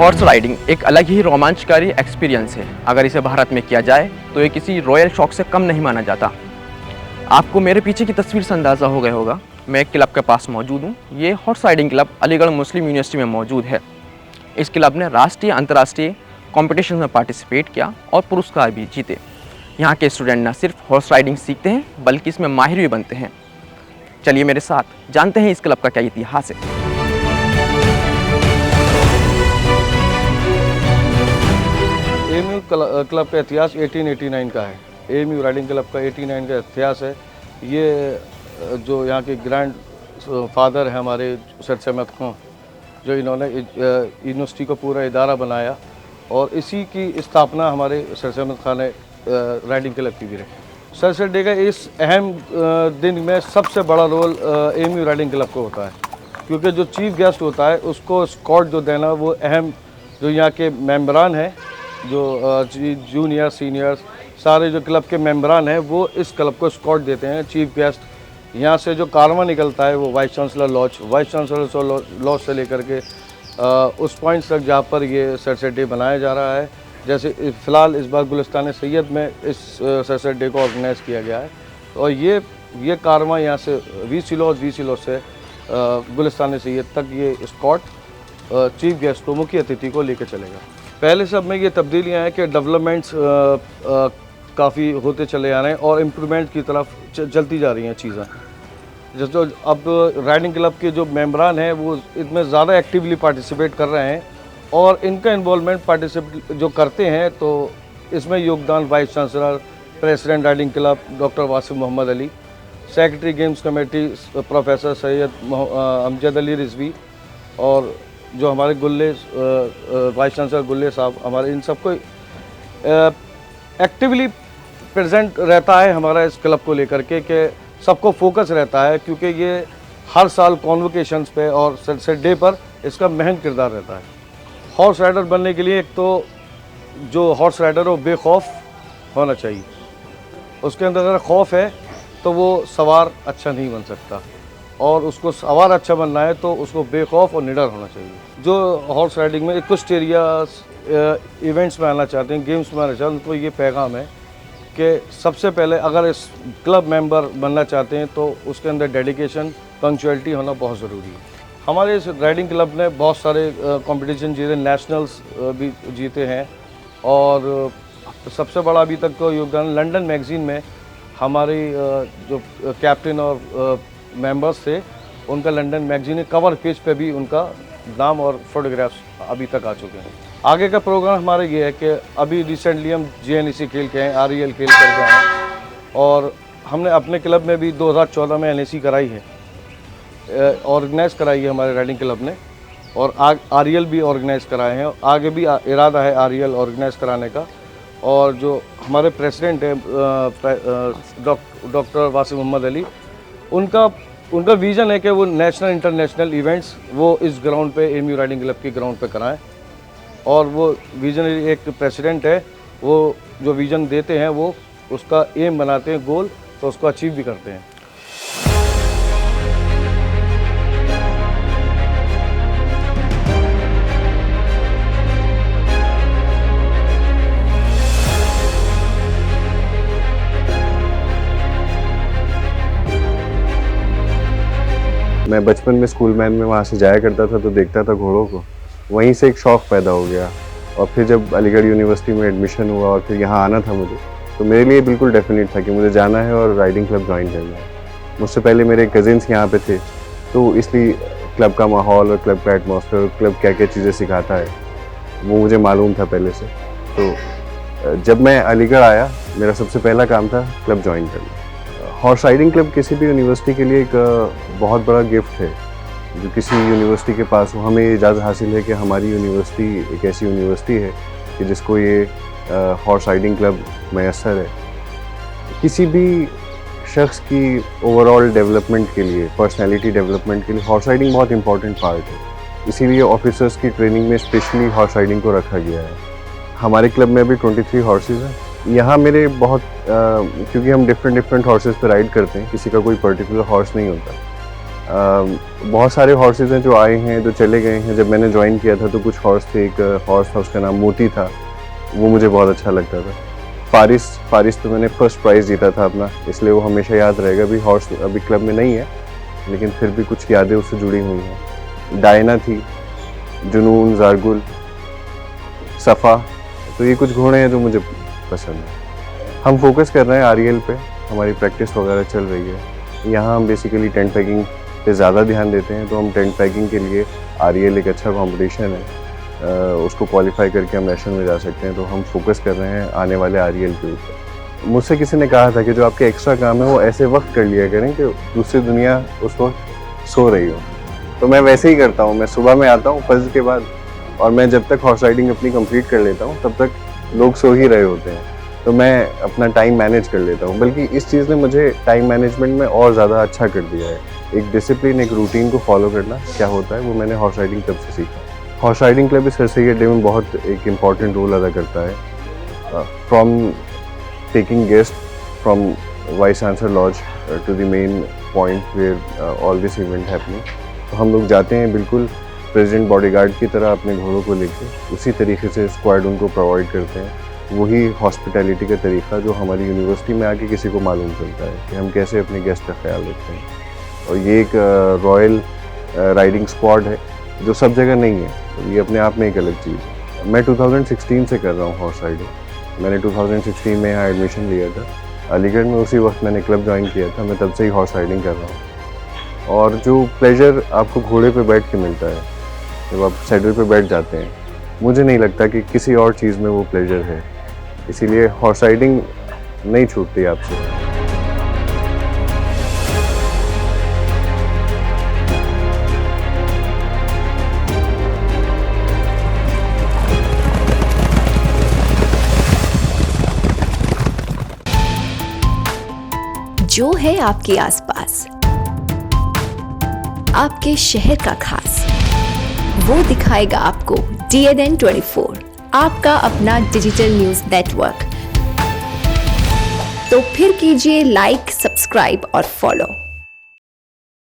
Horse riding एक अलग ही रोमांचकारी एक्सपीरियंस है। अगर इसे भारत में किया जाए तो ये किसी रॉयल शौक से कम नहीं माना जाता। आपको मेरे पीछे की तस्वीर से अंदाज़ा हो गया होगा, मैं एक क्लब के पास मौजूद हूँ। ये हॉर्स राइडिंग क्लब अलीगढ़ मुस्लिम यूनिवर्सिटी में मौजूद है। इस क्लब ने राष्ट्रीय अंतर्राष्ट्रीय कॉम्पिटिशन में पार्टिसिपेट किया और पुरस्कार भी जीते। यहाँ के स्टूडेंट न सिर्फ हॉर्स राइडिंग सीखते हैं बल्कि इसमें माहिर भी बनते हैं। चलिए मेरे साथ जानते हैं इस क्लब का क्या इतिहास है। एएमयू क्लब का इतिहास 1889 का है। एएमयू राइडिंग क्लब का 89 का इतिहास है। ये जो यहाँ के ग्रैंड फादर हैं हमारे सर अहमद खां, जो इन्होंने यूनिवर्सिटी को पूरा इदारा बनाया और इसी की स्थापना हमारे सर अहमद खां ने राइडिंग क्लब की भी रखी। सर डे का इस अहम दिन में सबसे बड़ा रोल एएमयू राइडिंग क्लब को होता है, क्योंकि जो चीफ गेस्ट होता है उसको स्कॉट जो देना, वो अहम जो यहाँ के मेंबरान हैं, जो जूनियर सीनियर्स सारे जो क्लब के मेंबरान हैं, वो इस क्लब को स्कॉट देते हैं। चीफ गेस्ट यहाँ से जो कारवां निकलता है वो वाइस चांसलर लॉज से लेकर के उस पॉइंट तक जहाँ पर ये सरसेट डे बनाया जा रहा है। जैसे फ़िलहाल इस बार गुलिस्तान सैयद में इस सरसेट डे को ऑर्गेनाइज़ किया गया है और ये कारवां यहाँ से वीसी लॉज से गुलिस्तान सैयद तक ये स्कॉट चीफ गेस्ट को, मुख्य अतिथि को लेकर चलेगा। पहले सब में ये तब्दीलियाँ हैं कि डेवलपमेंट्स काफ़ी होते चले आ रहे हैं और इम्प्रूवमेंट की तरफ चलती जा रही हैं चीज़ें। जैसे अब राइडिंग क्लब के जो मेंबरान हैं वो इसमें ज़्यादा एक्टिवली पार्टिसिपेट कर रहे हैं और इनका इन्वॉल्वमेंट पार्टिसिपेट जो करते हैं, तो इसमें योगदान vice chancellor, president riding club doctor Wasif Mohammad Ali, secretary games committee professor Syed Amjad Ali Rizvi और जो हमारे गुल्ले वाइस चांसलर गुल्ले साहब, हमारे इन सबको एक्टिवली प्रेजेंट रहता है हमारा इस क्लब को लेकर के, कि सबको फोकस रहता है, क्योंकि ये हर साल कॉन्वोकेशंस पे और सरसेट डे पर इसका महंग किरदार रहता है। हॉर्स राइडर बनने के लिए एक तो जो हॉर्स राइडर हो बेखौफ होना चाहिए। उसके अंदर अगर खौफ है तो वो सवार अच्छा नहीं बन सकता, और उसको सवार अच्छा बनना है तो उसको बेखौफ और निडर होना चाहिए। जो हॉर्स राइडिंग में कुछ एरियाज इवेंट्स में आना चाहते हैं, गेम्स में आना चाहते हैं, तो ये पैगाम है कि सबसे पहले अगर इस क्लब मेंबर बनना चाहते हैं तो उसके अंदर डेडिकेशन, पंक्चुअलिटी होना बहुत ज़रूरी है। हमारे इस राइडिंग क्लब ने बहुत सारे कंपटीशन जीते, नेशनल्स भी जीते हैं, और सबसे बड़ा अभी तक का योगदान लंदन मैगज़ीन में हमारी जो कैप्टन और मेंबर्स थे, उनका लंदन मैगजीन के कवर पेज पे भी उनका नाम और फोटोग्राफ्स अभी तक आ चुके हैं। आगे का प्रोग्राम हमारा ये है कि अभी रिसेंटली हम JNEC खेल के हैं, REL खेल करके हैं, और हमने अपने क्लब में भी 2014 में NEC कराई है, ऑर्गेनाइज़ कराई है हमारे राइडिंग क्लब ने, और REL भी ऑर्गेनाइज़ कराए हैं। आगे भी इरादा है REL ऑर्गेनाइज़ कराने का। और जो हमारे प्रेसिडेंट हैं डॉक्टर वासिफ मोहम्मद अली, उनका विज़न है कि वो नेशनल इंटरनेशनल इवेंट्स वो इस ग्राउंड पे, एएमयू राइडिंग क्लब के ग्राउंड पे कराएं, और वो विज़न एक प्रेसिडेंट है, वो जो विज़न देते हैं वो उसका एम बनाते हैं, गोल, तो उसको अचीव भी करते हैं। मैं बचपन में स्कूल मैन में वहाँ से जाया करता था, तो देखता था घोड़ों को, वहीं से एक शौक़ पैदा हो गया। और फिर जब अलीगढ़ यूनिवर्सिटी में एडमिशन हुआ और फिर यहाँ आना था मुझे, तो मेरे लिए बिल्कुल डेफिनेट था कि मुझे जाना है और राइडिंग क्लब ज्वाइन करना है। मुझसे पहले मेरे कज़िन्स यहाँ पे थे, तो इसलिए क्लब का माहौल और क्लब का एटमॉस्फेयर, क्लब क्या क्या चीज़ें सिखाता है, वो मुझे मालूम था पहले से। तो जब मैं अलीगढ़ आया, मेरा सबसे पहला काम था क्लब ज्वाइन करना। हॉर्स राइडिंग क्लब किसी भी यूनिवर्सिटी के लिए एक बहुत बड़ा गिफ्ट है, जो किसी यूनिवर्सिटी के पास हो। हमें इजाज़त हासिल है कि हमारी यूनिवर्सिटी एक ऐसी यूनिवर्सिटी है कि जिसको ये हॉर्स राइडिंग क्लब मैसर है। किसी भी शख्स की ओवरऑल डेवलपमेंट के लिए, पर्सनैलिटी डेवलपमेंट के लिए हॉर्स राइडिंग बहुत इंपॉर्टेंट पार्ट है। इसीलिए ऑफिसर्स की ट्रेनिंग में स्पेशली हॉर्स राइडिंग को रखा गया है। हमारे क्लब में अभी 23 हॉर्सेस हैं। यहाँ मेरे बहुत क्योंकि हम डिफरेंट हॉर्सेस पे राइड करते हैं, किसी का कोई पर्टिकुलर हॉर्स नहीं होता, बहुत सारे हॉर्सेज हैं जो आए हैं, जो चले गए हैं। जब मैंने ज्वाइन किया था तो कुछ हॉर्स थे, एक हॉर्स था उसका नाम मोती था, वो मुझे बहुत अच्छा लगता था। फारिस तो मैंने फर्स्ट प्राइज़ जीता था अपना, इसलिए वो हमेशा याद रहेगा। भी हॉर्स अभी क्लब में नहीं है, लेकिन फिर भी कुछ यादें उससे जुड़ी हुई हैं। डायना थी, जुनून, जारगुल, सफ़ा, तो ये कुछ घोड़े हैं जो मुझे पसंद है। हम फोकस कर रहे हैं आरईएल पे, हमारी प्रैक्टिस वगैरह चल रही है। यहाँ हम बेसिकली टेंट पैकिंग पे ज़्यादा ध्यान देते हैं, तो हम टेंट पैकिंग के लिए आरईएल एक अच्छा कंपटीशन है, उसको क्वालिफाई करके हम नेशनल में जा सकते हैं। तो हम फोकस कर रहे हैं आने वाले आरईएल के ऊपर। मुझसे किसी ने कहा था कि जो आपके एक्स्ट्रा काम है वो ऐसे वक्त कर लिया करें कि दूसरी दुनिया उस वक्त सो रही हो। तो मैं वैसे ही करता हूँ, मैं सुबह में आता हूँ फजर के बाद, और मैं जब तक हॉर्स राइडिंग अपनी कंप्लीट कर लेता हूँ तब तक लोग सो ही रहे होते हैं। तो मैं अपना टाइम मैनेज कर लेता हूँ, बल्कि इस चीज़ ने मुझे टाइम मैनेजमेंट में और ज़्यादा अच्छा कर दिया है। एक डिसिप्लिन, एक रूटीन को फॉलो करना क्या होता है, वो मैंने हॉर्स राइडिंग क्लब से सीखा। हॉर्स राइडिंग क्लब इस सर डे में बहुत एक इम्पॉर्टेंट रोल अदा करता है। From taking guest from vice chancellor lodge to the main point where all this event happening, तो हम लोग जाते हैं बिल्कुल प्रेसिडेंट बॉडीगार्ड की तरह अपने घोड़ों को लेके, उसी तरीके से स्क्वाड उनको प्रोवाइड करते हैं। वही हॉस्पिटैलिटी का तरीका जो हमारी यूनिवर्सिटी में आके किसी को मालूम चलता है कि हम कैसे अपने गेस्ट का ख्याल रखते हैं। और ये एक रॉयल राइडिंग स्क्वाड है जो सब जगह नहीं है, तो ये अपने आप में एक अलग चीज़ है। मैं 2016 से कर रहा हूँ हॉर्स राइडिंग। मैंने 2016 में यहाँ एडमिशन लिया था अलीगढ़ में, उसी वक्त मैंने क्लब ज्वाइन किया था। मैं तब से ही हॉर्स राइडिंग कर रहा हूँ। और जो प्लेजर आपको घोड़े पे बैठ के मिलता है जब आप सैडल पे बैठ जाते हैं, मुझे नहीं लगता कि किसी और चीज़ में वो प्लेजर है। इसीलिए हॉर्स राइडिंग नहीं छूटती आपसे। जो है आपके आसपास, आपके शहर का खास, वो दिखाएगा आपको DNN 24, आपका अपना डिजिटल न्यूज नेटवर्क। तो फिर कीजिए लाइक, सब्सक्राइब और फॉलो।